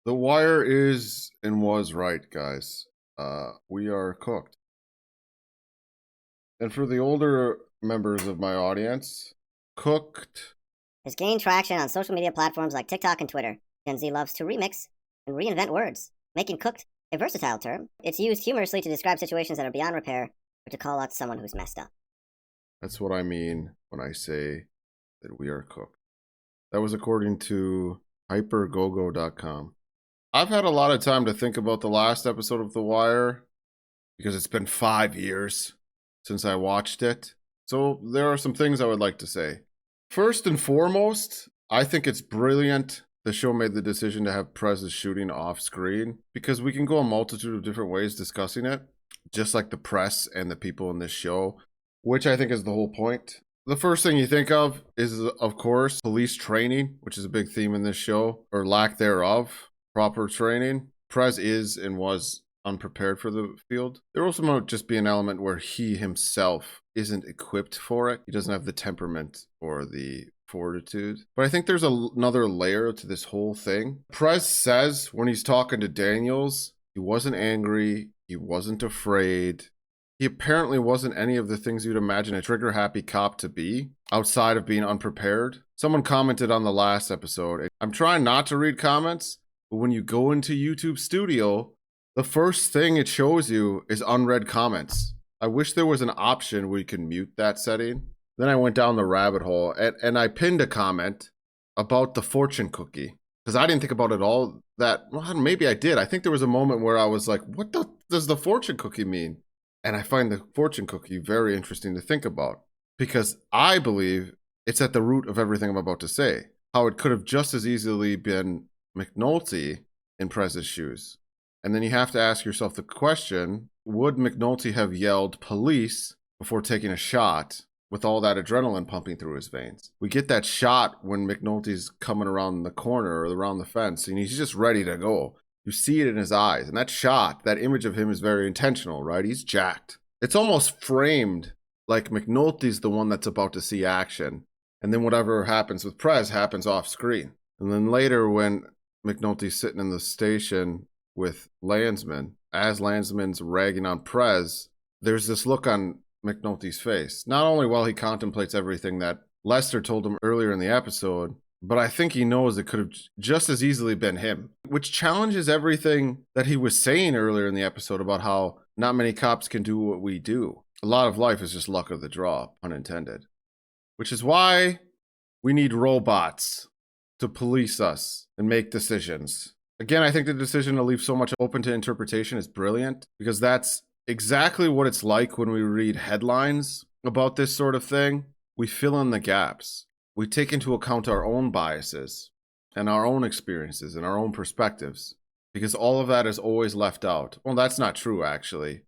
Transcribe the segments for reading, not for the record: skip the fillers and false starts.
The Wire is and was right, guys. We are cooked. And for the older members of my audience, cooked. Has gained traction on social media platforms like TikTok and Twitter. Gen Z loves to remix and reinvent words, making cooked a versatile term. It's used humorously to describe situations that are beyond repair or to call out someone who's messed up. That's what I mean when I say that we are cooked. That was according to hypergogo.com. I've had a lot of time to think about the last episode of The Wire because it's been 5 years since I watched it. So there are some things I would like to say. First and foremost, I think it's brilliant the show made the decision to have Prez's shooting off screen because we can go a multitude of different ways discussing it, just like the press and the people in this show, which I think is the whole point. The first thing you think of is, of course, police training, which is a big theme in this show, or lack thereof, proper training. Prez is and was unprepared for the field. There also might just be an element where he himself isn't equipped for it. He doesn't have the temperament or the fortitude. But I think there's another layer to this whole thing. Prez says when he's talking to Daniels, he wasn't angry, he wasn't afraid. He apparently wasn't any of the things you'd imagine a trigger-happy cop to be, outside of being unprepared. Someone commented on the last episode, I'm trying not to read comments, but when you go into YouTube Studio, the first thing it shows you is unread comments. I wish there was an option where you can mute that setting. Then I went down the rabbit hole and I pinned a comment about the fortune cookie because I didn't think about it all that, well, maybe I did. I think there was a moment where I was like, what does the fortune cookie mean? And I find the fortune cookie very interesting to think about because I believe it's at the root of everything I'm about to say. How it could have just as easily been McNulty in Prez's shoes. And then you have to ask yourself the question, would McNulty have yelled police before taking a shot with all that adrenaline pumping through his veins? We get that shot when McNulty's coming around the corner or around the fence and he's just ready to go. You see it in his eyes. And that shot, that image of him is very intentional, right? He's jacked. It's almost framed like McNulty's the one that's about to see action. And then whatever happens with Prez happens off screen. And then later when McNulty's sitting in the station with Landsman, as Landsman's ragging on Prez, there's this look on McNulty's face. Not only while he contemplates everything that Lester told him earlier in the episode, but I think he knows it could have just as easily been him, which challenges everything that he was saying earlier in the episode about how not many cops can do what we do. A lot of life is just luck of the draw, pun intended. Which is why we need robots to police us and make decisions. Again, I think the decision to leave so much open to interpretation is brilliant because that's exactly what it's like when we read headlines about this sort of thing. We fill in the gaps. We take into account our own biases and our own experiences and our own perspectives because all of that is always left out. Well, that's not true, actually,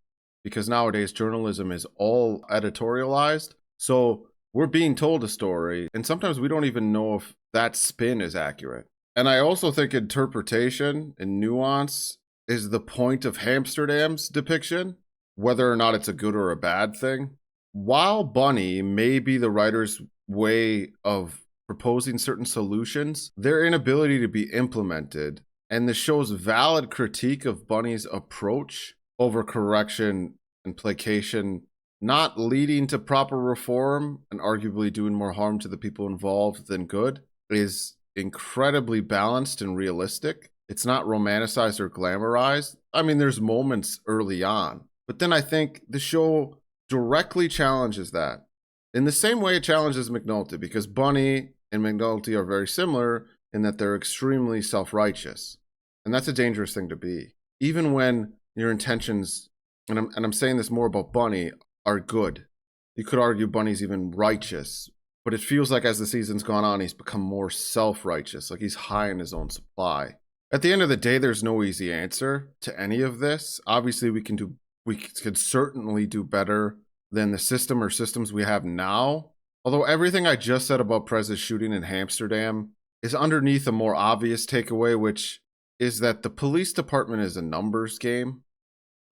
because nowadays journalism is all editorialized. So we're being told a story, and sometimes we don't even know if that spin is accurate. And I also think interpretation and nuance is the point of Hamsterdam's depiction, whether or not it's a good or a bad thing. While Bunny may be the writer's way of proposing certain solutions, their inability to be implemented and the show's valid critique of Bunny's approach over correction and placation not leading to proper reform and arguably doing more harm to the people involved than good is incredibly balanced and realistic. It's not romanticized or glamorized. I mean, there's moments early on, but then I think the show directly challenges that in the same way it challenges McNulty, because Bunny and McNulty are very similar in that they're extremely self-righteous. And that's a dangerous thing to be. Even when your intentions, and I'm saying this more about Bunny, are good. You could argue Bunny's even righteous, but it feels like as the season's gone on, he's become more self-righteous, like he's high in his own supply. At the end of the day, there's no easy answer to any of this. Obviously, we could certainly do better than the system or systems we have now. Although everything I just said about Prez's shooting in Hamsterdam is underneath a more obvious takeaway, which is that the police department is a numbers game.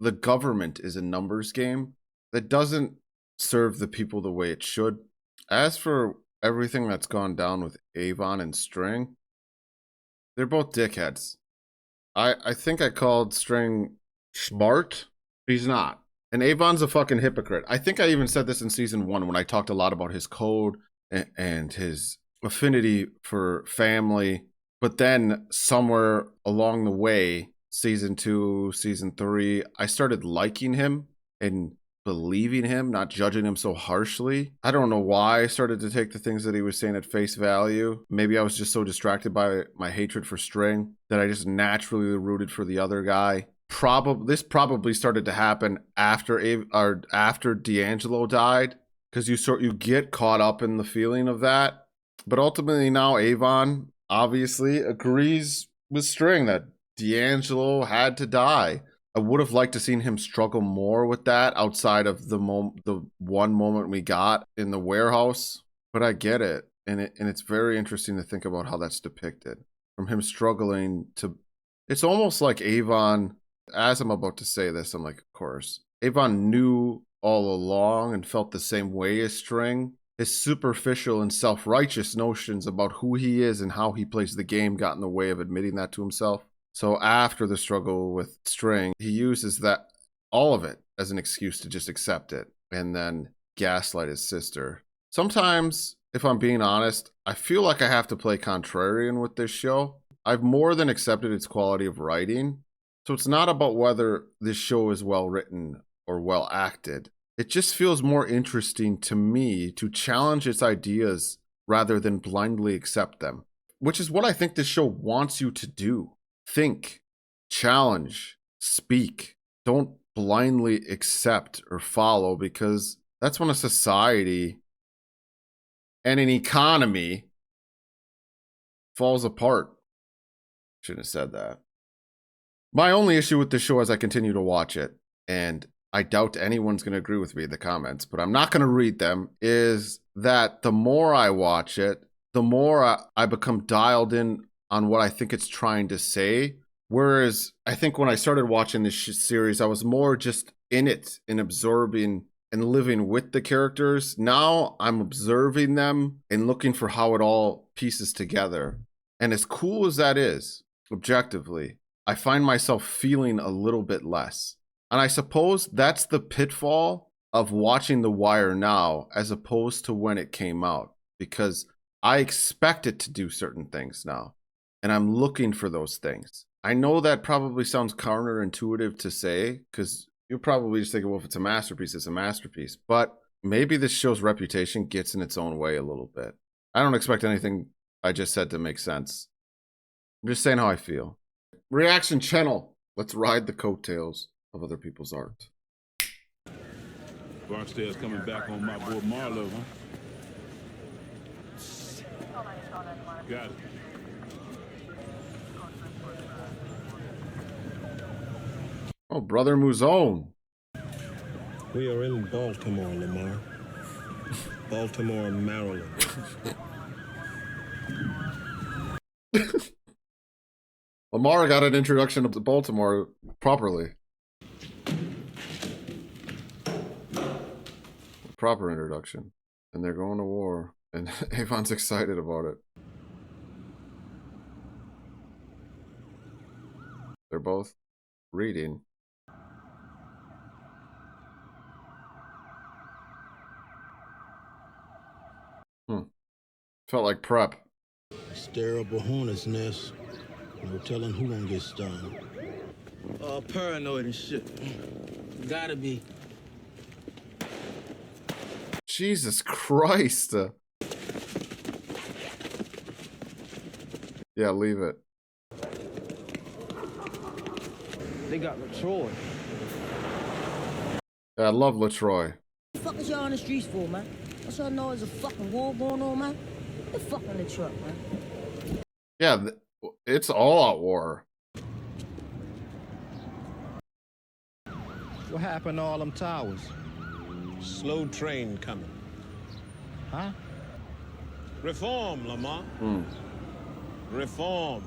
The government is a numbers game that doesn't serve the people the way it should. As for everything that's gone down with Avon and String, they're both dickheads. I think I called String smart. He's not. And Avon's a fucking hypocrite. I think I even said this in season 1 when I talked a lot about his code and his affinity for family. But then somewhere along the way, season 2, season 3, I started liking him and believing him, not judging him so harshly. I don't know why I started to take the things that he was saying at face value. Maybe I was just so distracted by my hatred for String that I just naturally rooted for the other guy. This probably started to happen after D'Angelo died, because you get caught up in the feeling of that. But ultimately now Avon obviously agrees with String that D'Angelo had to die. I would have liked to seen him struggle more with that outside of the one moment we got in the warehouse. But I get it. And it's very interesting to think about how that's depicted. From him struggling to... It's almost like Avon, as I'm about to say this, I'm like, of course. Avon knew all along and felt the same way as String. His superficial and self-righteous notions about who he is and how he plays the game got in the way of admitting that to himself. So after the struggle with String, he uses that, all of it, as an excuse to just accept it and then gaslight his sister. Sometimes, if I'm being honest, I feel like I have to play contrarian with this show. I've more than accepted its quality of writing. So it's not about whether this show is well written or well acted. It just feels more interesting to me to challenge its ideas rather than blindly accept them, which is what I think this show wants you to do. Think, challenge, speak. Don't blindly accept or follow, because that's when a society and an economy falls apart. Shouldn't have said that. My only issue with this show as I continue to watch it, and I doubt anyone's going to agree with me in the comments, but I'm not going to read them, is that the more I watch it, the more I become dialed in on what I think it's trying to say. Whereas I think when I started watching this series, I was more just in it and absorbing and living with the characters. Now I'm observing them and looking for how it all pieces together. And as cool as that is, objectively, I find myself feeling a little bit less. And I suppose that's the pitfall of watching The Wire now as opposed to when it came out, because I expect it to do certain things now, and I'm looking for those things. I know that probably sounds counterintuitive to say, because you're probably just thinking, well, if it's a masterpiece, it's a masterpiece. But maybe this show's reputation gets in its own way a little bit. I don't expect anything I just said to make sense. I'm just saying how I feel. Reaction channel. Let's ride the coattails of other people's art. Barksdale's coming back on my boy Marlowe, huh? Got it. Oh, Brother Mouzone. We are in Baltimore, Lamar. Baltimore, Maryland. Lamar got an introduction to Baltimore properly. Proper introduction. And they're going to war. And Avon's excited about it. They're both reading. Felt like prep. It's terrible hornet's nest. No telling who gonna get stung. Paranoid and shit. Gotta be. Jesus Christ. Yeah, leave it. They got LaTroy. Yeah, I love LaTroy. What the fuck is y'all on the streets for, man? Don't y'all know there's a fucking war going on, man? Get the fuck in the truck, man. Yeah, it's all out war. What happened to all them towers? Slow train coming. Huh? Reform, Lamar. Reform.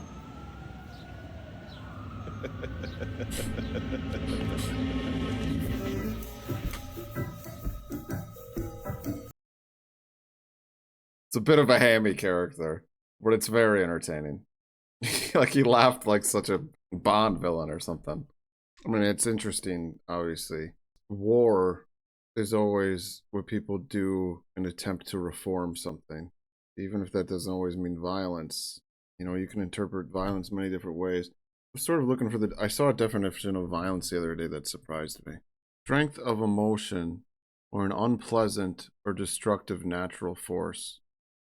It's a bit of a hammy character, but it's very entertaining. Like, he laughed like such a Bond villain or something. I mean, it's interesting, obviously. War is always what people do in an attempt to reform something, even if that doesn't always mean violence. You know, you can interpret violence many different ways. I'm sort of looking for I saw a definition of violence the other day that surprised me. Strength of emotion or an unpleasant or destructive natural force.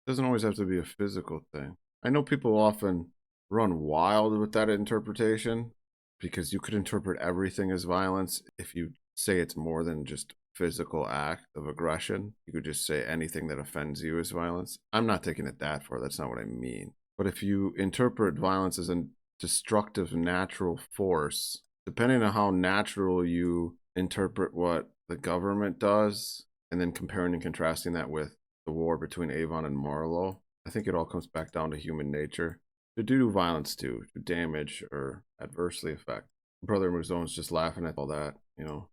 It doesn't always have to be a physical thing. I know people often run wild with that interpretation because you could interpret everything as violence if you say it's more than just physical act of aggression. You could just say anything that offends you is violence. I'm not taking it that far. That's not what I mean. But if you interpret violence as a destructive natural force, depending on how natural you interpret what the government does, and then comparing and contrasting that with the war between Avon and Marlowe, I think it all comes back down to human nature. To do violence to damage or adversely affect. Brother Muzone's just laughing at all that, you know.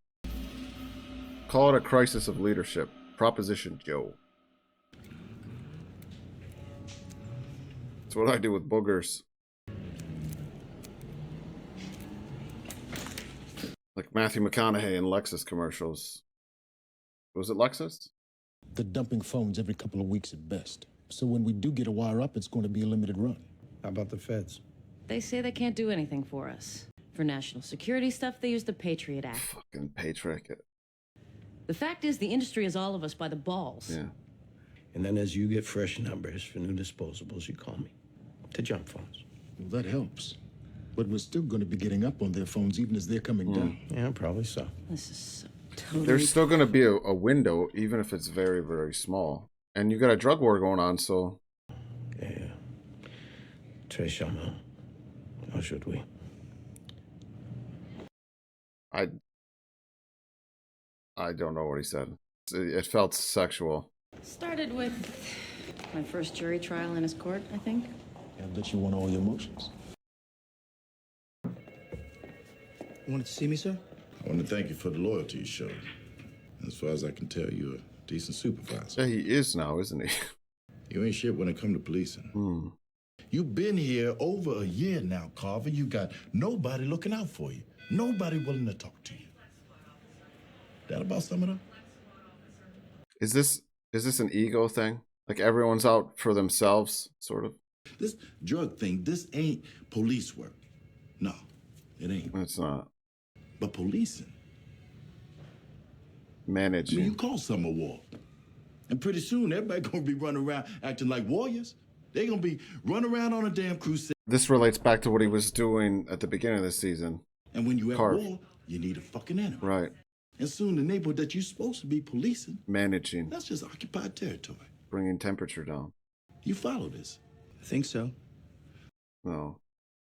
Call it a crisis of leadership. Proposition Joe. That's what I do with boogers. Like Matthew McConaughey in Lexus commercials. Was it Lexus? They're dumping phones every couple of weeks at best. So when we do get a wire up, it's going to be a limited run. How about the feds? They say they can't do anything for us. For national security stuff, they use the Patriot Act. Fucking Patriot. The fact is, the industry has all of us by the balls. Yeah. And then as you get fresh numbers for new disposables, you call me. To jump phones. Well, that helps. But we're still going to be getting up on their phones even as they're coming down. Yeah, probably so. This is so totally... There's still going to be a window, even if it's very, very small. And you got a drug war going on, so... Yeah. Très charmant. How should we? I don't know what he said. It felt sexual. Started with my first jury trial in his court, I think. I'll let you want all your emotions. You wanted to see me, sir? I want to thank you for the loyalty you showed. As far as I can tell, you're a decent supervisor. Yeah, he is now, isn't he? You ain't shit when it come to policing. You've been here over a year now, Carver. You got nobody looking out for you. Nobody willing to talk to you. That about sum it up? Is this an ego thing? Like everyone's out for themselves, sort of? This drug thing, this ain't police work. No, it ain't. It's not. But policing. Managing. I mean, you call some a war. And pretty soon, everybody gonna be running around acting like warriors. They gonna be running around on a damn crusade. This relates back to what he was doing at the beginning of this season. And when you at Carve. war, you need a fucking enemy. Right. And soon the neighborhood that you're supposed to be policing, Managing. that's just occupied territory. Bringing temperature down. You follow this. I think so. No.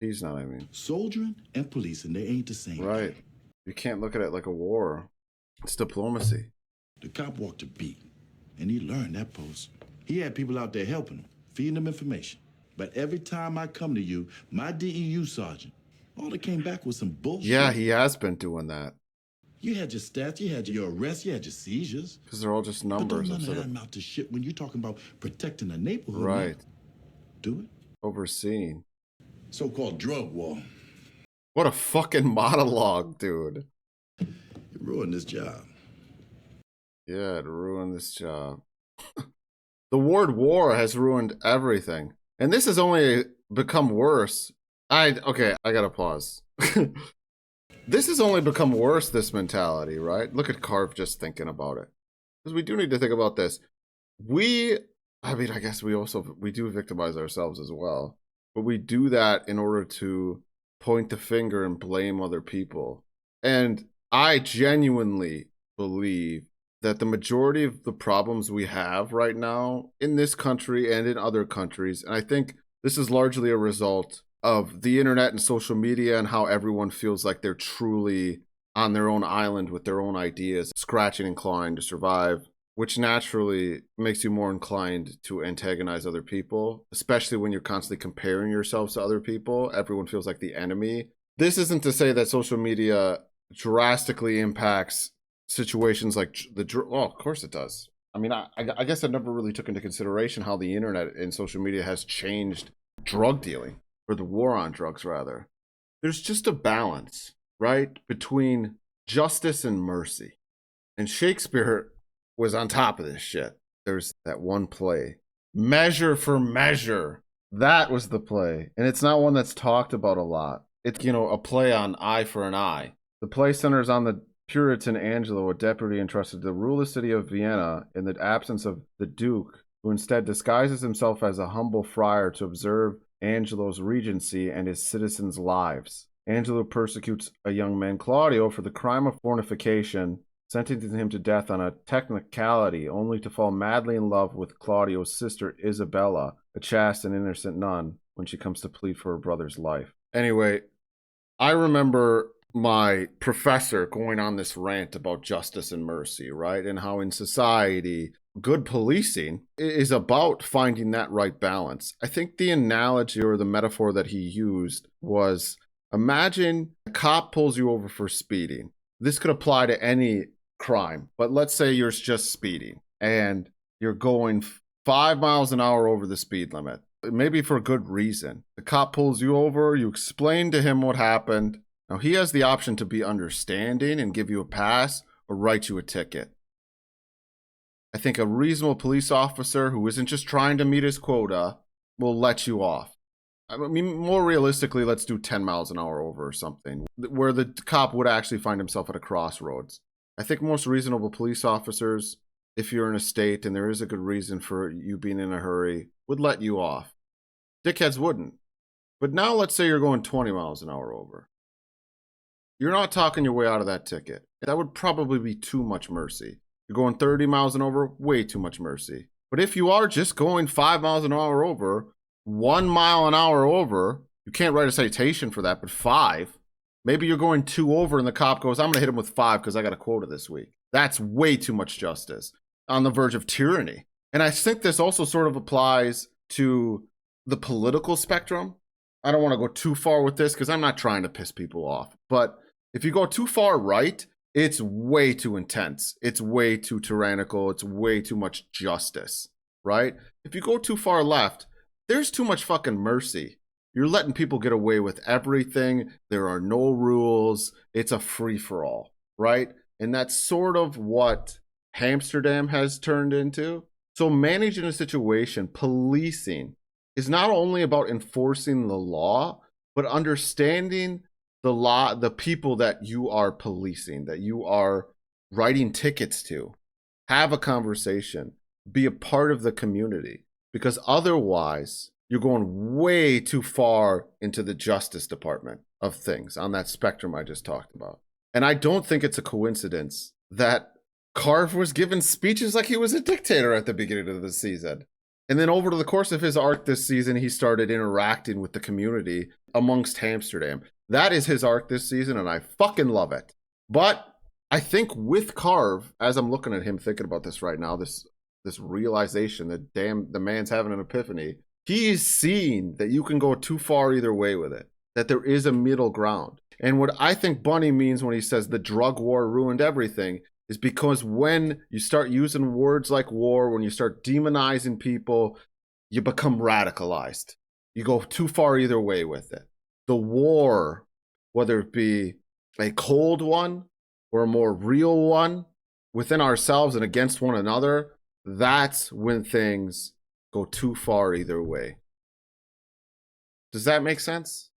He's not, I mean. Soldiering and policing, they ain't the same. Right. You can't look at it like a war. It's diplomacy. The cop walked a beat, and he learned that post. He had people out there helping him, feeding them information. But every time I come to you, my DEU sergeant, all that came back was some bullshit. Yeah, he has been doing that. You had your stats, you had your arrests, you had your seizures. Because they're all just But numbers. don't none instead of of that amount to shit when you're talking about protecting a neighborhood. Right. Man. Do it. Overseeing. So-called drug war. What a fucking monologue, dude. It ruined this job. Yeah, it ruined this job. The word war has ruined everything. And this has only become worse. Okay, I gotta pause. This has only become worse, this mentality, right? Look at Carve just thinking about it. Because we do need to think about this. I guess we do victimize ourselves as well. But we do that in order to point the finger and blame other people. And I genuinely believe that the majority of the problems we have right now in this country and in other countries, and I think this is largely a result of the internet and social media and how everyone feels like they're truly on their own island with their own ideas, scratching and clawing to survive, which naturally makes you more inclined to antagonize other people, especially when you're constantly comparing yourselves to other people. Everyone feels like the enemy. This isn't to say that social media drastically impacts situations like of course it does. I mean, I guess I never really took into consideration how the internet and social media has changed drug dealing, or the war on drugs rather. there's just a balance, right, between justice and mercy. And Shakespeare was on top of this shit. There's that one play, Measure for Measure. That was the play. And it's not one that's talked about a lot. It's, a play on eye for an eye. The play centers on the Puritan Angelo, a deputy entrusted to rule the city of Vienna in the absence of the Duke, who instead disguises himself as a humble friar to observe Angelo's regency and his citizens' lives. Angelo persecutes a young man, Claudio, for the crime of fornication, sentencing him to death on a technicality, only to fall madly in love with Claudio's sister Isabella, a chaste and innocent nun, when she comes to plead for her brother's life. Anyway, I remember my professor going on this rant about justice and mercy, right? And how in society, good policing is about finding that right balance. I think the analogy or the metaphor that he used was, imagine a cop pulls you over for speeding. This could apply to any crime, but let's say you're just speeding and you're going 5 miles an hour over the speed limit, maybe for a good reason. The cop pulls you over, you explain to him what happened. Now, he has the option to be understanding and give you a pass or write you a ticket. I think a reasonable police officer who isn't just trying to meet his quota will let you off. I mean, more realistically, let's do 10 miles an hour over or something, where the cop would actually find himself at a crossroads. I think most reasonable police officers, if you're in a state and there is a good reason for you being in a hurry, would let you off. Dickheads wouldn't. But now let's say you're going 20 miles an hour over. You're not talking your way out of that ticket. That would probably be too much mercy. You're going 30 miles an hour, way too much mercy. But if you are just going 5 miles an hour over, 1 mile an hour over, you can't write a citation for that, but 5. Maybe you're going 2 over and the cop goes, I'm going to hit him with 5 because I got a quota this week. That's way too much justice, on the verge of tyranny. And I think this also sort of applies to the political spectrum. I don't want to go too far with this because I'm not trying to piss people off. But if you go too far right, it's way too intense. It's way too tyrannical. It's way too much justice, right? If you go too far left, there's too much fucking mercy. You're letting people get away with everything. There are no rules. It's a free-for-all, right? And that's sort of what Hamsterdam has turned into. So managing a situation, policing, is not only about enforcing the law, but understanding the law, the people that you are policing, that you are writing tickets to. Have a conversation. Be a part of the community. Because otherwise, you're going way too far into the Justice Department of things on that spectrum I just talked about. And I don't think it's a coincidence that Carver was given speeches like he was a dictator at the beginning of the season. And then over the course of his arc this season, he started interacting with the community amongst Hamsterdam. That is his arc this season, and I fucking love it. But I think with Carve, as I'm looking at him thinking about this right now, this realization that damn, the man's having an epiphany, he is seeing that you can go too far either way with it, that there is a middle ground. And what I think Bunny means when he says the drug war ruined everything is because when you start using words like war, when you start demonizing people, you become radicalized. You go too far either way with it. The war, whether it be a cold one or a more real one within ourselves and against one another, that's when things go too far either way. Does that make sense?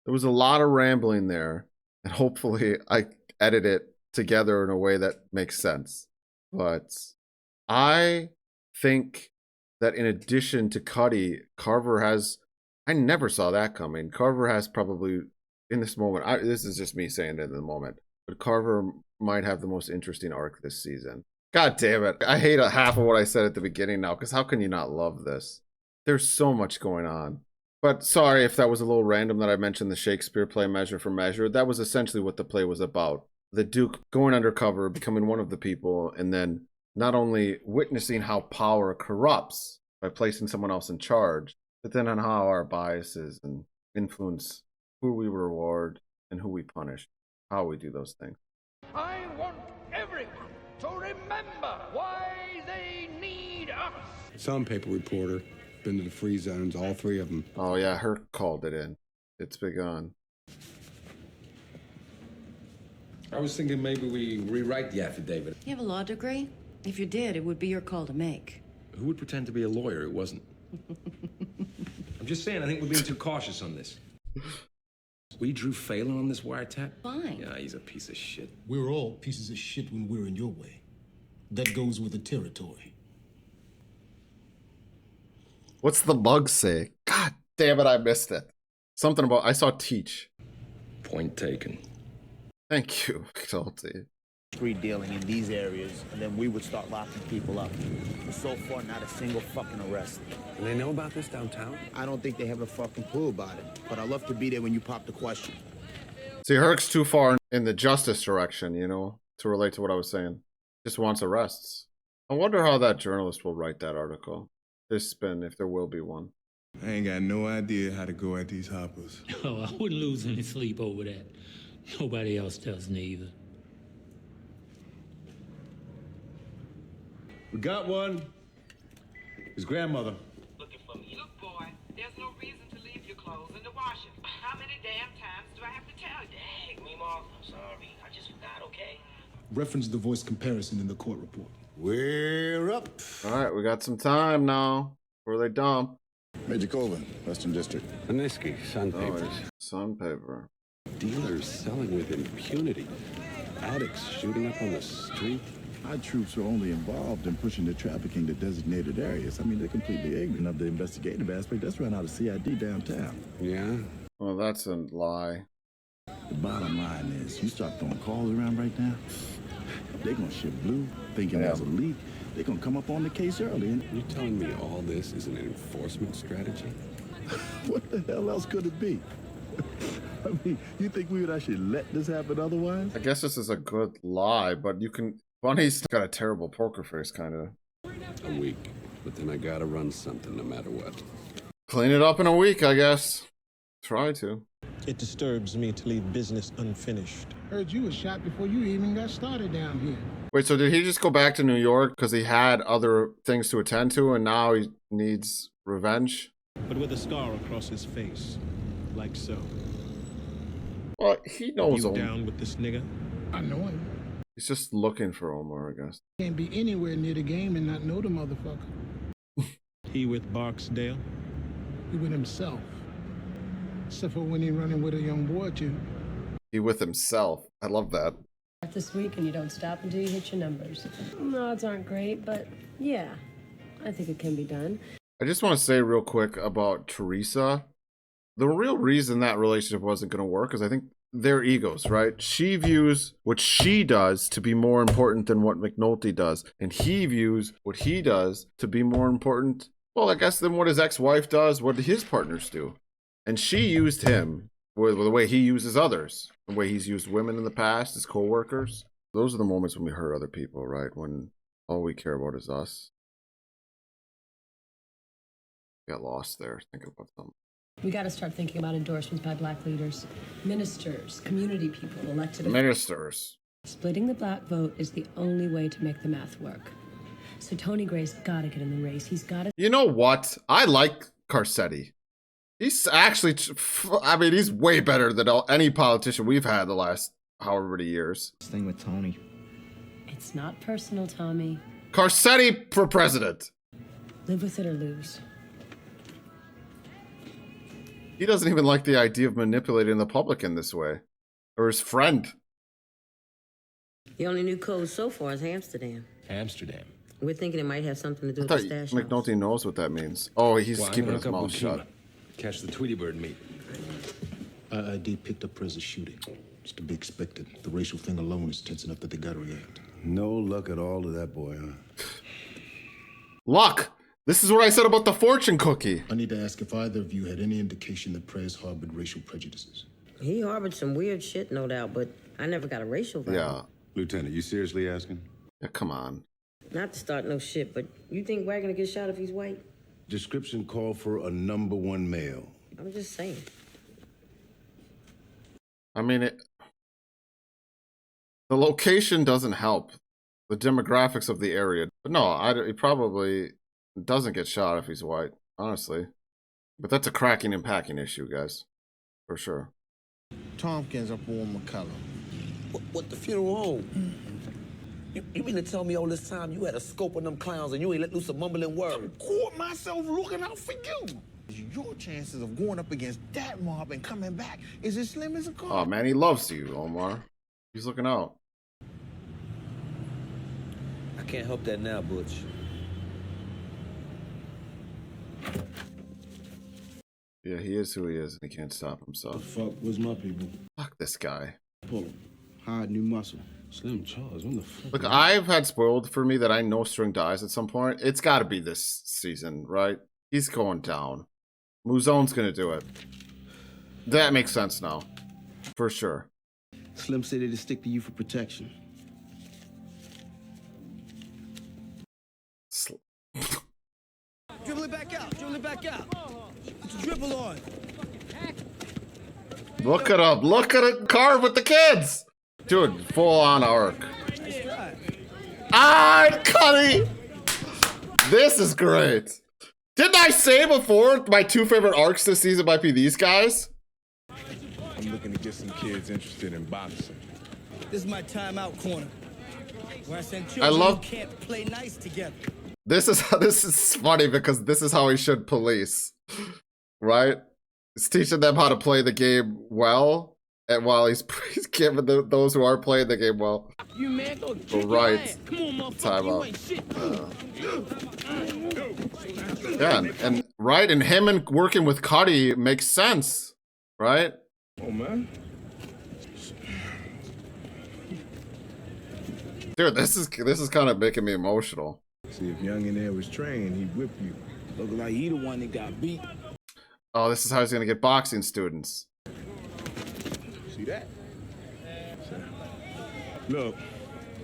There was a lot of rambling there, and hopefully I edit it together in a way that makes sense. But I think that in addition to Cuddy, Carver has, I never saw that coming. Carver has probably, in this moment, this is just me saying it in the moment, but Carver might have the most interesting arc this season. God damn it. I hate half of what I said at the beginning now, because how can you not love this? There's so much going on. But sorry if that was a little random that I mentioned the Shakespeare play Measure for Measure. That was essentially what the play was about. The Duke going undercover, becoming one of the people, and then not only witnessing how power corrupts by placing someone else in charge, but then on how our biases and influence who we reward and who we punish, how we do those things. I want everyone to remember why they need us. Some paper reporter been to the free zones, all 3 of them. Oh yeah, Herc called it in. It's begun. I was thinking maybe we rewrite the affidavit. You have a law degree? If you did, it would be your call to make. Who would pretend to be a lawyer? It wasn't. I'm just saying, I think we're being too cautious on this. We drew Phelan on this wiretap? Fine. Yeah, he's a piece of shit. We're all pieces of shit when we're in your way. That goes with the territory. What's the bug say? God damn it, I missed it. Something about, I saw teach. Point taken. Thank you, Salty. Street dealing in these areas, and then we would start locking people up. But so far, not a single fucking arrest. Do they know about this downtown? I don't think they have a fucking clue about it, but I'd love to be there when you pop the question. See, Herc's too far in the justice direction, you know, to relate to what I was saying. Just wants arrests. I wonder how that journalist will write that article. This spin, if there will be one. I ain't got no idea how to go at these hoppers. Oh, I wouldn't lose any sleep over that. Nobody else does neither. We got one. His grandmother. Looking for me. Look, boy, there's no reason to leave your clothes in the washer. How many damn times do I have to tell you? Dang, Meemaw, I'm sorry. I just forgot, okay? Reference the voice comparison in the court report. We're up. All right, we got some time now before they dump. Major Colvin, Western District. Aniski, sandpaper. Sandpaper. Dealers selling with impunity. Addicts shooting up on the street. Our troops are only involved in pushing the trafficking to designated areas. I mean, they're completely ignorant of the investigative aspect. That's run out of CID downtown. Yeah? Well, that's a lie. The bottom line is, you start throwing calls around right now, they're gonna shift blue, thinking there's a leak. They're gonna come up on the case early. And You telling me all this is an enforcement strategy? what the hell else could it be? I mean, you think we would actually let this happen otherwise? I guess this is a good lie, but you can... Bunny's got a terrible poker face, kind of. A week. But then I gotta run something no matter what. Clean it up in a week, I guess. Try to. It disturbs me to leave business unfinished. Heard you was shot before you even got started down here. Wait, so did he just go back to New York because he had other things to attend to and now he needs revenge? But with a scar across his face, like so. Well, he knows You Omar. down with this nigga? I know him. He's just looking for Omar, I guess. Can't be anywhere near the game and not know the motherfucker. He with Barksdale? He with himself. Except for when he running with a young boy, too. He with himself. I love that. This week and you don't stop until you hit your numbers. The odds aren't great, but yeah, I think it can be done. I just want to say real quick about Teresa. The real reason that relationship wasn't going to work is I think their egos, right? She views what she does to be more important than what McNulty does. And he views what he does to be more important, well, I guess, than what his ex-wife does, what his partners do. And she used him with the way he uses others, the way he's used women in the past, his co-workers. Those are the moments when we hurt other people, right? When all we care about is us. Got lost there thinking about something. We got to start thinking about endorsements by black leaders, ministers, community people, elected Ministers. Splitting the black vote is the only way to make the math work. So Tony Gray's got to get in the race. He's got to. You know what? I like Garcetti. He's actually, I mean, he's way better than any politician we've had the last however many years. This thing with Tony. It's not personal, Tommy. Garcetti for president. Live with it or lose. He doesn't even like the idea of manipulating the public in this way. Or his friend. The only new code so far is Hamsterdam. Amsterdam. We're thinking it might have something to do I with thought the stash house. McNulty knows what that means. Oh, he's Well, I'm keeping gonna his hook up mouth with shut. Cuba. Catch the Tweety Bird meet. IID picked up Prez's shooting. It's to be expected. The racial thing alone is tense enough that they gotta react. No luck at all to that boy, huh? Luck! This is what I said about the fortune cookie. I need to ask if either of you had any indication that Prez harbored racial prejudices. He harbored some weird shit, no doubt, but I never got a racial vibe. Yeah. Lieutenant, you seriously asking? Yeah, come on. Not to start no shit, but you think Wagner get shot if he's white? Description called for a #1 male. I'm just saying. I mean, the location doesn't help. The demographics of the area. But no, he probably doesn't get shot if he's white, honestly. But that's a cracking and packing issue, guys. For sure. Tompkins up on McCullough. What the funeral home? You mean to tell me all this time you had a scope on them clowns and you ain't let loose a mumbling word? I caught myself looking out for you. Your chances of going up against that mob and coming back is as slim as a car. Oh man, he loves you, Omar. He's looking out. I can't help that now, Butch. Yeah, he is who he is, and he can't stop himself. The fuck was my people? Fuck this guy. Pull him. Hide new muscle. Slim Charles, when the fuck? Look, I've had spoiled for me that I know String dies at some point. It's got to be this season, right? He's going down. Muzone's gonna do it. That makes sense now, for sure. Slim said to stick to you for protection. Dribble it back out. Dribble it back out. Put your dribble on. Look it up. Look at it carve with the kids. Dude, full on arc. Ah, Cuddy. This is great. Didn't I say before my two favorite arcs this season might be these guys? I'm looking to get some kids interested in boxing. This is my timeout corner. Where I send I children love- who can't play nice together. This is funny because this is how he should police, right? He's teaching them how to play the game well, and while he's giving those who are playing the game well. You man, go Right. Come on, motherfucker. Time You out. ain't shit. Yeah, and right, and him and working with Cuddy makes sense, right? Oh man. Dude, this is kind of making me emotional. See, if Young in there was trained, he'd whip you. Look like he the one that got beat. Oh, this is how he's gonna get boxing students. See that? Look,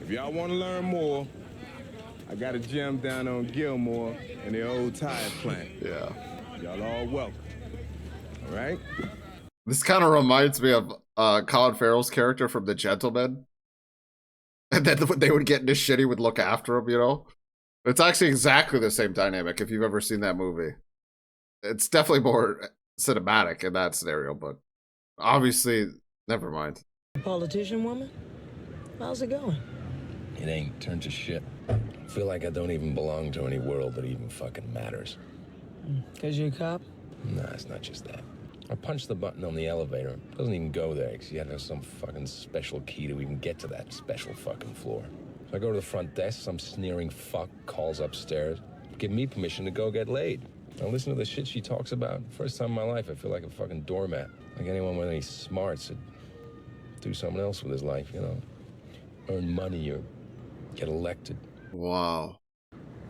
if y'all want to learn more, I got a gym down on Gilmore in the old tire plant. Yeah. Y'all all welcome. All right? This kind of reminds me of Colin Farrell's character from The Gentleman. And then when they would get into shit, he would look after him, you know? It's actually exactly the same dynamic if you've ever seen that movie. It's definitely more cinematic in that scenario, but obviously, never mind. Politician woman? How's it going? It ain't turned to shit. I feel like I don't even belong to any world that even fucking matters. Cause you're a cop? Nah, it's not just that. I punched the button on the elevator. It doesn't even go there because you had to have some fucking special key to even get to that special fucking floor. So I go to the front desk, some sneering fuck calls upstairs, give me permission to go get laid. I listen to the shit she talks about. First time in my life, I feel like a fucking doormat. Like anyone with any smarts would do something else with his life, you know? Earn money or get elected. Wow.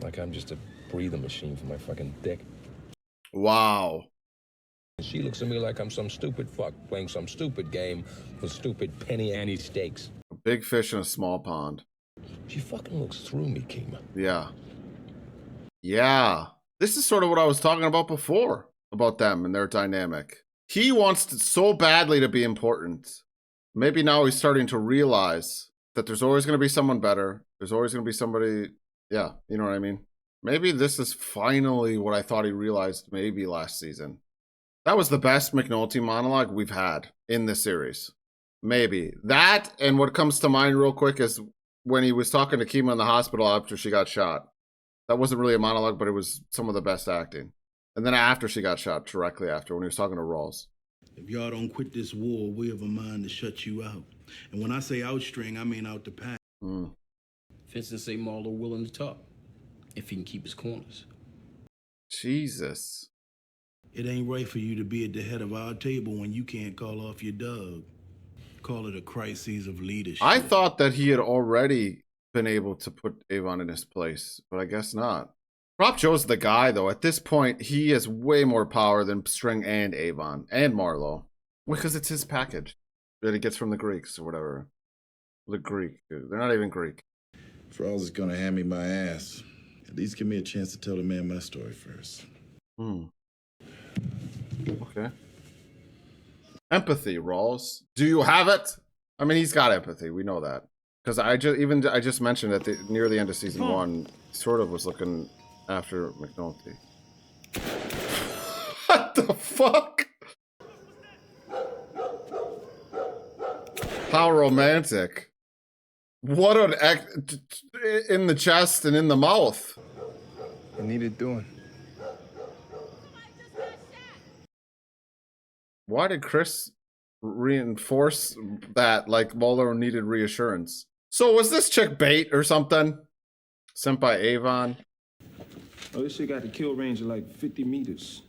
Like I'm just a breathing machine for my fucking dick. Wow. And she looks at me like I'm some stupid fuck playing some stupid game for stupid penny ante stakes. A big fish in a small pond. She fucking looks through me, Kima. Yeah. Yeah. This is sort of what I was talking about before, about them and their dynamic. He wants so badly to be important. Maybe now he's starting to realize that there's always going to be someone better. There's always going to be somebody, yeah, you know what I mean? Maybe this is finally what I thought he realized maybe last season. That was the best McNulty monologue we've had in this series. Maybe. That, and what comes to mind real quick is when he was talking to Kima in the hospital after she got shot. That wasn't really a monologue, but it was some of the best acting. And then after she got shot, directly after, when he was talking to Rawls. If y'all don't quit this war, we have a mind to shut you out. And when I say outstring, I mean out the pack. Vincent say Marlowe willing to talk, if he can keep his corners. Jesus. It ain't right for you to be at the head of our table when you can't call off your dog. Call it a crisis of leadership. I thought that he had already been able to put Avon in his place, but I guess not. Prop Joe's the guy, though. At this point, he has way more power than String and Avon and Marlowe. Because it's his package that he gets from the Greeks or whatever. The Greek. They're not even Greek. Frawls is gonna hand me my ass. At least give me a chance to tell the man my story first. Okay. Empathy, Rawls. Do you have it? I mean, he's got empathy. We know that. Because I just mentioned that near the end of season 1, sort of was looking after McNulty. What the fuck? How romantic. What an in the chest and in the mouth. It needed doing. Why did Chris reinforce that like Mueller needed reassurance? So was this chick bait or something? Sent by Avon? Oh, this shit got the kill range of like 50 meters.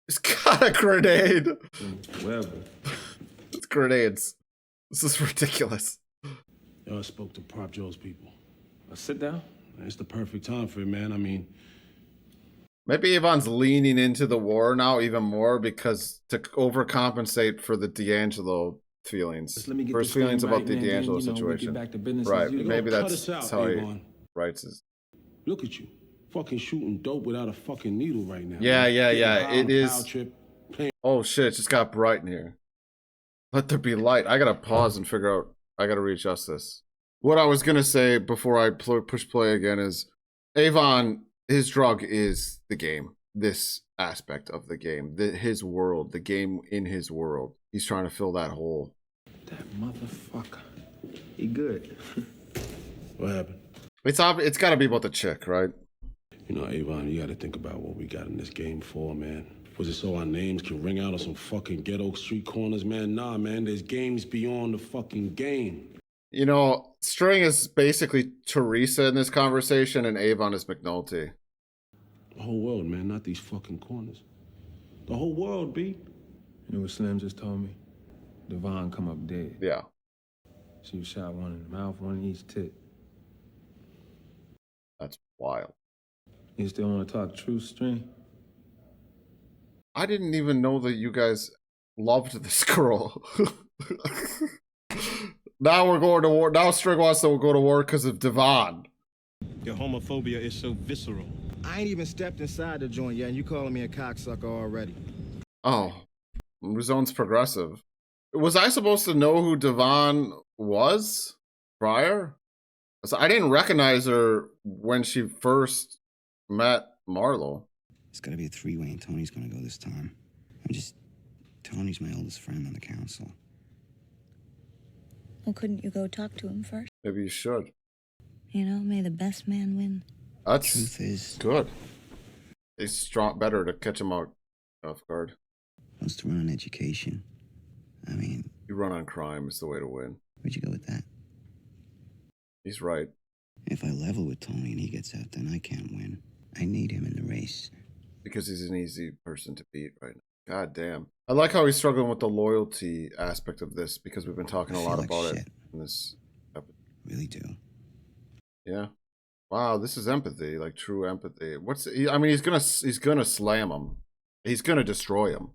It's got a grenade. Wherever. It's grenades. This is ridiculous. I spoke to Prop Joe's people. Sit down. It's the perfect time for it, man. I mean, maybe Avon's leaning into the war now even more because to overcompensate for the D'Angelo feelings. For his feelings about the D'Angelo situation. Right. Maybe that's how he writes his. Look at you. Fucking shooting dope without a fucking needle right now. Yeah. It is. Oh shit, it just got bright in here. Let there be light. I gotta pause and figure out. I gotta readjust this. What I was gonna say before I push play again is Avon, his drug is the game. This aspect of the game. His world. The game in his world. He's trying to fill that hole. That motherfucker. He good. What happened? It's gotta be about the chick, right? You know, Avon, you gotta think about what we got in this game for, man. Was it so our names can ring out on some fucking ghetto street corners, man? Nah, man, there's games beyond the fucking game. You know, String is basically Teresa in this conversation, and Avon is McNulty. The whole world, man, not these fucking corners. The whole world, B. You know what Slim just told me? Devon come up dead. Yeah. She was shot one in the mouth, one in each tit. That's wild. You still want to talk truth, String? I didn't even know that you guys loved this girl. Now we're going to war. Now String wants to go to war because of Devon. Your homophobia is so visceral. I ain't even stepped inside the joint yet, and you calling me a cocksucker already. Oh, Zone's progressive. Was I supposed to know who Devon was prior? So I didn't recognize her when she first met Marlo. It's gotta be a three-way, and Tony's gonna go this time. Tony's my oldest friend on the council. Well, couldn't you go talk to him first? Maybe you should. You know, may the best man win. That's Truth is good. It's strong, better to catch him out off guard. Wants to run on education. I mean, you run on crime is the way to win. Where'd you go with that? He's right. If I level with Tony and he gets out, then I can't win. I need him in the race. Because he's an easy person to beat right now. God damn. I like how he's struggling with the loyalty aspect of this because we've been talking a lot about it in this episode. Really do. Yeah. Wow, this is empathy, like true empathy. I mean, he's gonna slam him. He's gonna destroy him.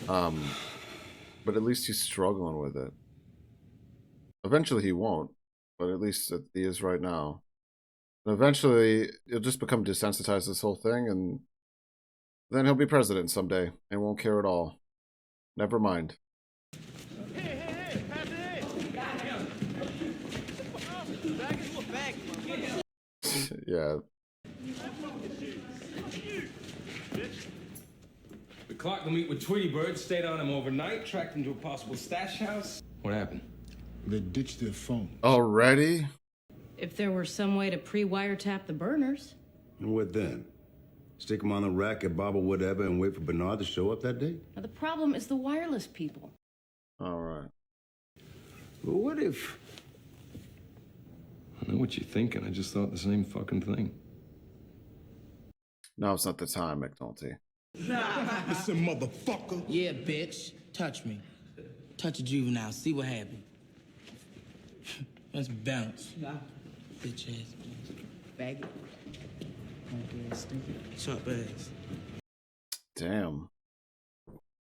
But at least he's struggling with it. Eventually he won't, but at least he is right now. And eventually he'll just become desensitized to this whole thing, and then he'll be president someday and won't care at all. Never mind. Yeah. We clocked the meet with Tweety Bird, stayed on him overnight, tracked him to a possible stash house. What happened? They ditched their phone. Already? If there were some way to pre-wiretap the burners. And what then? Stick them on the rack at Bob or whatever and wait for Bernard to show up that day? Now, the problem is the wireless people. All right. Well, what if... I know what you're thinking. I just thought the same fucking thing. No, it's not the time, McNulty. Listen, motherfucker. Yeah, bitch. Touch me. Touch a juvenile. See what happens. Let's bounce. Bitch ass. Faggot. Chop ass. Damn.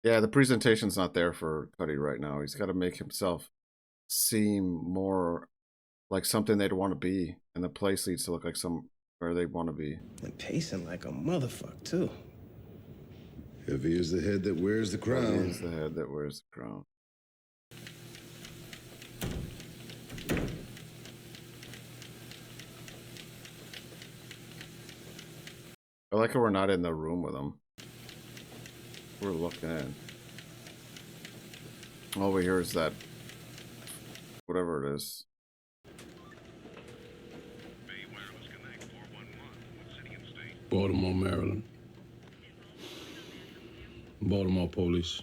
Yeah, the presentation's not there for Cuddy right now. He's got to make himself seem more like something they'd want to be, and the place needs to look like where they want to be. And pacing like a motherfucker, too. Heavy is the head that wears the crown. Heavy is the head that wears the crown. I like how we're not in the room with them. We're looking in. All we hear is that whatever it is. Baltimore, Maryland. Baltimore Police.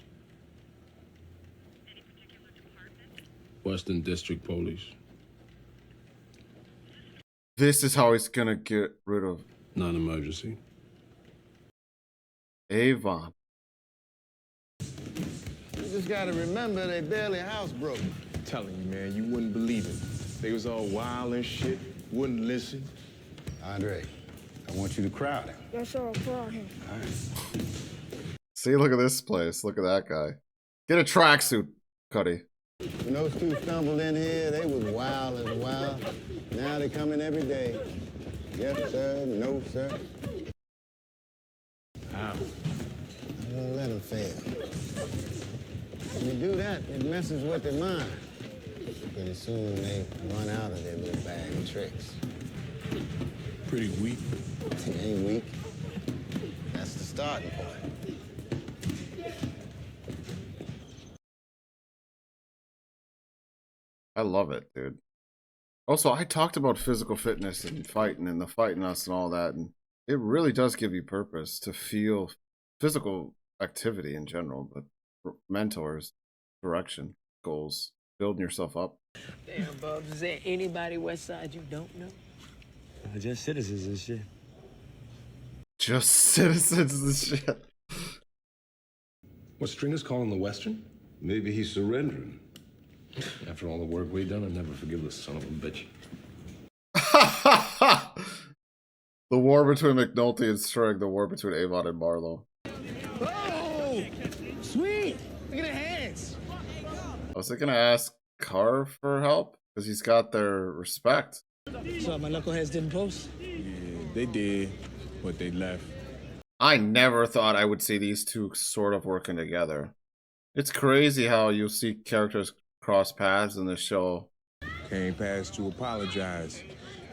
Western District Police. This is how he's gonna get rid of Non-emergency. Avon. You just gotta remember they barely housebroke. I'm telling you, man, you wouldn't believe it. They was all wild and shit, wouldn't listen. Andre, I want you to crowd him. Yes, sir, I'll crowd him. All right. See, look at this place. Look at that guy. Get a tracksuit, Cuddy. When those two stumbled in here, they was wild as wild. Now they come in every day. Yes, sir. No, sir. How? I won't let them fail. When you do that, it messes with their mind. Pretty soon they run out of their little bag of tricks. Pretty weak. They ain't weak. That's the starting point. I love it, dude. Also, I talked about physical fitness and fighting and the fighting us and all that, and it really does give you purpose to feel physical activity in general, but mentors, direction, goals, building yourself up. Damn, Bubs, is there anybody West Side you don't know? Just citizens and shit. Just citizens and shit. What, Stringer's calling the Western? Maybe he's surrendering. After all the work we've done, I'd never forgive this son of a bitch. The war between McNulty and String, the war between Avon and Marlowe. Oh! Sweet! Look at the hands! Was they gonna ask Carr for help? Because he's got their respect. So my knuckleheads didn't post? Yeah, they did, but they left. I never thought I would see these two sort of working together. It's crazy how you'll see characters cross paths in the show. Came past to apologize.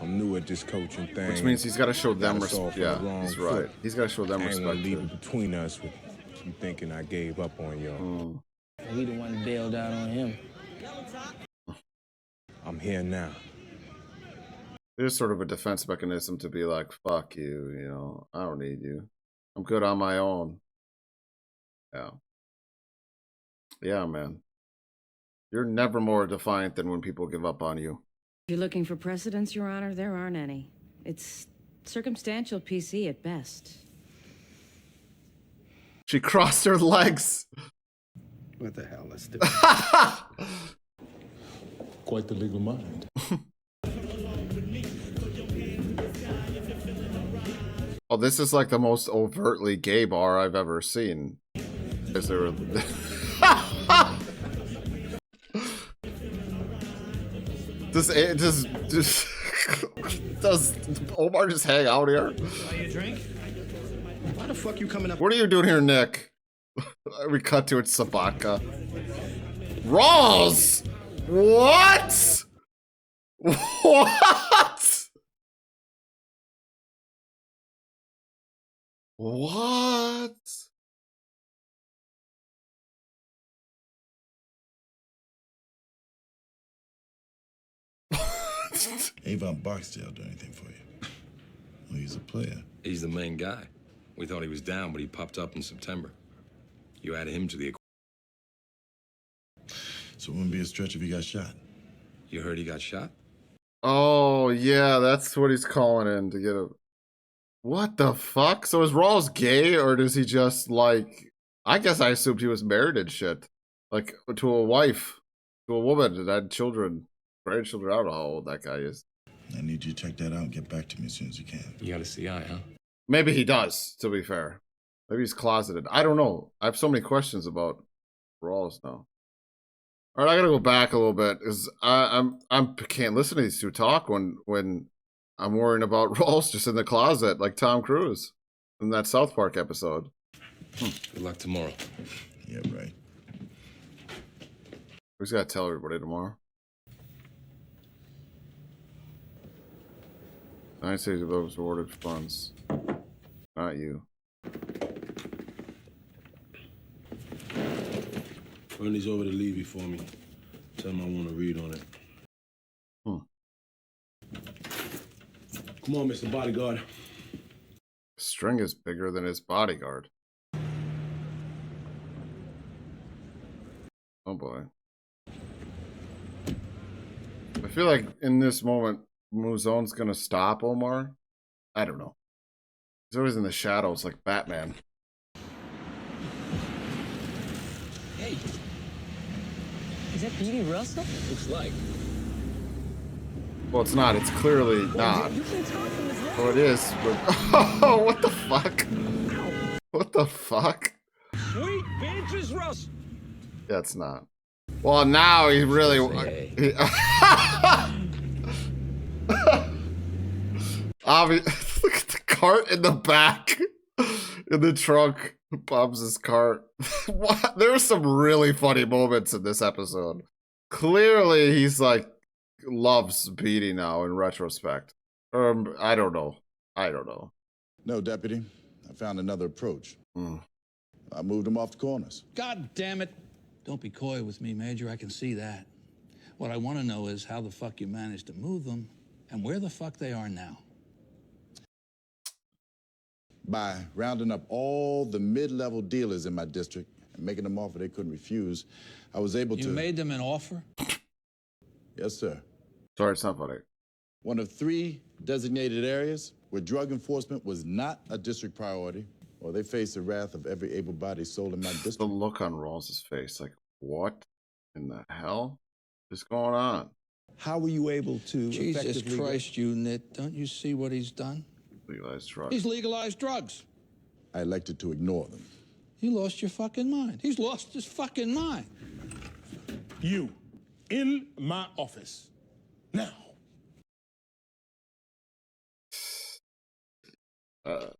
I'm new at this coaching thing. Which means he's got to show them respect. Yeah, Yeah, he's right. He's got to show them I ain't want respect. to leave it between us with you thinking I gave up on y'all. We the one bailed out on him. I'm here now. There's sort of a defense mechanism to be like, fuck you, you know, I don't need you. I'm good on my own. Yeah. Yeah, man. You're never more defiant than when people give up on you. If you're looking for precedents, Your Honor, there aren't any. It's circumstantial PC at best. She crossed her legs. What the hell? Let's do Quite the legal mind. Oh, this is like the most overtly gay bar I've ever seen. Is there? Does Omar just hang out here? Buy you a drink? Why the fuck you coming up? What are you doing here, Nick? We cut to it, Sabaka. Rawls! What? What? What? Avon Barksdale do anything for you? Well, he's a player. He's the main guy. We thought he was down, but he popped up in September. You added him to the equation. So it wouldn't be a stretch if he got shot. You heard he got shot? Oh, yeah, that's what he's calling in to get a... What the fuck? So is Rawls gay, or does he just, like... I guess I assumed he was married and shit. Like, to a wife. To a woman that had children. Grandchildren. I don't know how old that guy is. I need you to check that out and get back to me as soon as you can. You got a CI, huh? Maybe he does, to be fair. Maybe he's closeted. I don't know. I have so many questions about Rawls now. All right, I gotta go back a little bit because I can't listen to these two talk when I'm worrying about Rawls just in the closet like Tom Cruise in that South Park episode. Good luck tomorrow. Yeah, right. We just gotta tell everybody tomorrow. I say to those awarded funds, not you. Run these over to Levy for me. Tell him I want to read on it. Come on, Mr. Bodyguard. String is bigger than his bodyguard. Oh boy. I feel like in this moment, Muzon's gonna stop Omar. I don't know. He's always in the shadows like Batman. Hey. Is that Petey Russell? Looks like. Well, it's not. It's clearly not. Oh, it is. But oh, what the fuck? What the fuck? Sweet Beatrice Russell. Yeah, it's not. Well, now he really. Look at the cart in the back, in the trunk. Bob's cart. What? There were some really funny moments in this episode. Clearly, he's like loves Petey now in retrospect. I don't know. No, Deputy. I found another approach. I moved them off the corners. God damn it. Don't be coy with me, Major. I can see that. What I want to know is how the fuck you managed to move them and where the fuck they are now. By rounding up all the mid-level dealers in my district and making them offer they couldn't refuse, I was able to... You made them an offer? Yes, sir. Sorry, it's not funny. One of 3 designated areas where drug enforcement was not a district priority, or they face the wrath of every able-bodied soul in my district. The look on Rawls' face, like, what in the hell is going on? How were you able to Jesus Christ, you nit. Don't you see what he's done? Legalized drugs. He's legalized drugs. I elected to ignore them. You lost your fucking mind. He's lost his fucking mind. You, in my office. Now. Oh,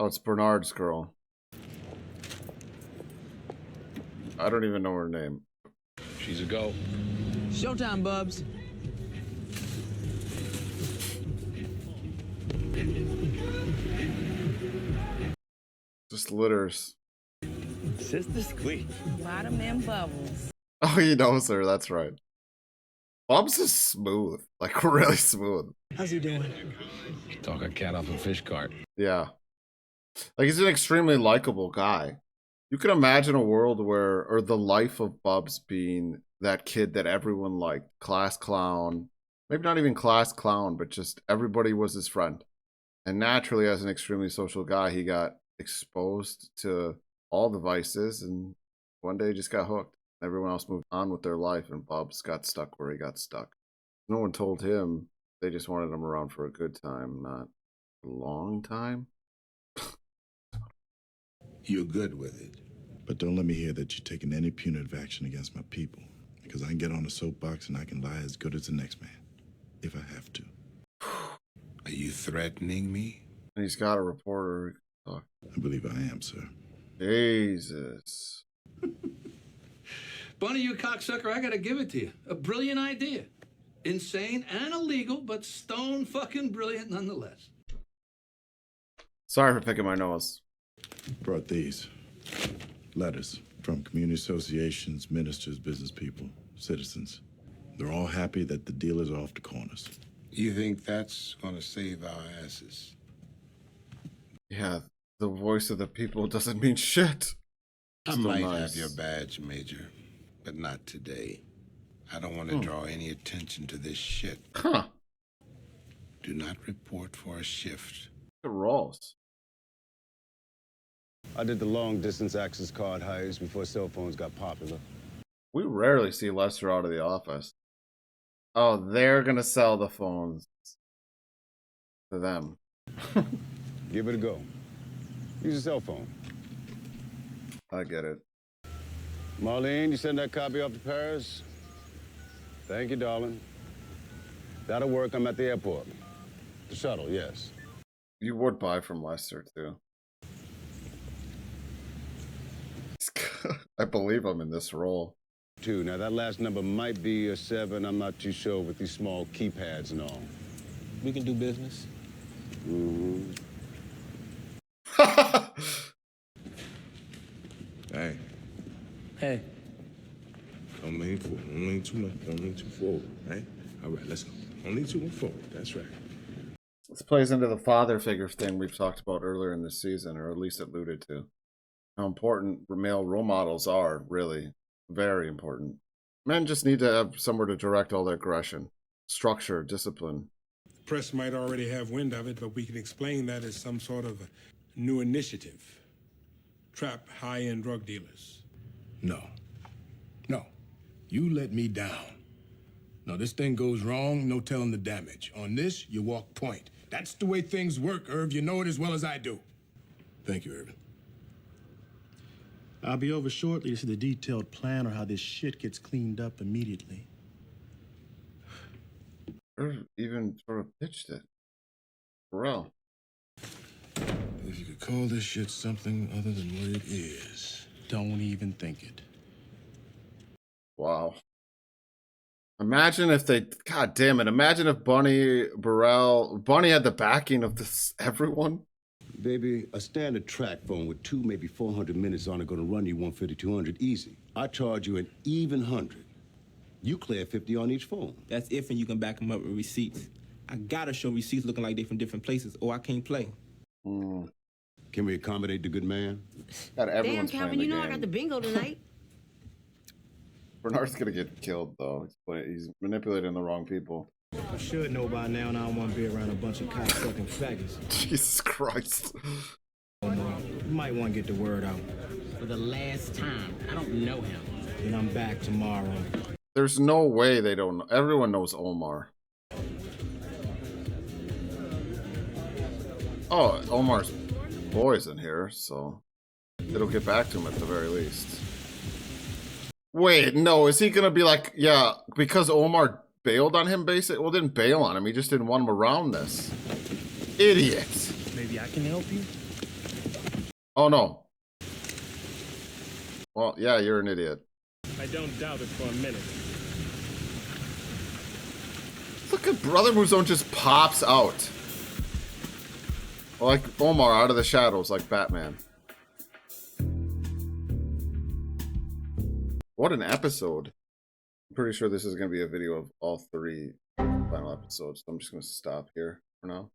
it's Bernard's girl. I don't even know her name. She's a go. Showtime, Bubs. Just litters. Sister Squeak. Bottom bubbles. Oh, he knows her. That's right. Bob's is smooth. Like, really smooth. How's he doing? Talk a cat off a fish cart. Yeah. Like, he's an extremely likable guy. You can imagine a world where, or the life of Bubs being that kid that everyone liked. Class clown. Maybe not even class clown, but just everybody was his friend. And naturally, as an extremely social guy, he got exposed to all the vices and one day just got hooked. Everyone else moved on with their life and Bubs got stuck where he got stuck. No one told him. They just wanted him around for a good time, not a long time. You're good with it. But don't let me hear that you're taking any punitive action against my people, because I can get on a soapbox and I can lie as good as the next man, if I have to. Are you threatening me? And he's got a reporter. I believe I am, sir. Jesus. Bunny, you cocksucker, I gotta give it to you. A brilliant idea. Insane and illegal, but stone fucking brilliant nonetheless. Sorry for picking my nose. Brought these letters from community associations, ministers, business people, citizens. They're all happy that the dealers are off the corners. You think that's gonna save our asses? Yeah, the voice of the people doesn't mean shit. I Still might nice. have your badge, Major, but not today. I don't want to draw any attention to this shit. Huh. Do not report for a shift. The rolls. I did the long-distance access card hires before cell phones got popular. We rarely see Lester out of the office. Oh, they're gonna sell the phones to them. Give it a go. Use your cell phone. I get it. Marlene, you send that copy off to Paris? Thank you, darling. That'll work. I'm at the airport. The shuttle, yes. You would buy from Lester, too. I believe I'm in this role. Now, that last number might be a 7. I'm not too sure with these small keypads and all. We can do business. Mm-hmm. Hey. Hey. Don't lean too much. Don't lean too forward, right? All right, let's go. Only to and forward. That's right. This plays into the father figure thing we've talked about earlier in this season, or at least alluded to. How important male role models are, really. Very important. Men just need to have somewhere to direct all their aggression. Structure, discipline. The press might already have wind of it, but we can explain that as some sort of a new initiative. Trap high-end drug dealers. No. No. You let me down. No, this thing goes wrong, no telling the damage. On this, you walk point. That's the way things work, Irv. You know it as well as I do. Thank you, Irvin. I'll be over shortly to see the detailed plan on how this shit gets cleaned up immediately. Irv even sort of pitched it. Burrell. If you could call this shit something other than what it is, Don't even think it. Wow. Imagine if they, God damn it, imagine if Bunny had the backing of this, everyone. Baby, a standard track phone with 2, maybe 400 minutes on it gonna run you 150, 200 easy. I charge you an even 100. You clear 50 on each phone. That's if and you can back them up with receipts. I gotta show receipts looking like they from different places or I can't play. Can we accommodate the good man? God, Damn, everyone's Calvin, playing the you know I game. got the bingo tonight. Bernard's gonna get killed though. He's manipulating the wrong people. I should know by now, and I don't want to be around a bunch of cocksucking faggots. Jesus Christ. You might want to get the word out. For the last time, I don't know him. And I'm back tomorrow. There's no way they don't know. Everyone knows Omar. Oh, Omar's boy's in here, so it'll get back to him at the very least. Wait, no, is he gonna be like, yeah, because Omar bailed on him, basically? Well, didn't bail on him, he just didn't want him around this. Idiot. Maybe I can help you? Oh, no. Well, yeah, you're an idiot. I don't doubt it for a minute. Look at Brother Muzone just pops out. Like Omar out of the shadows, like Batman. What an episode. I'm pretty sure this is going to be a video of all 3 final episodes, so I'm just going to stop here for now.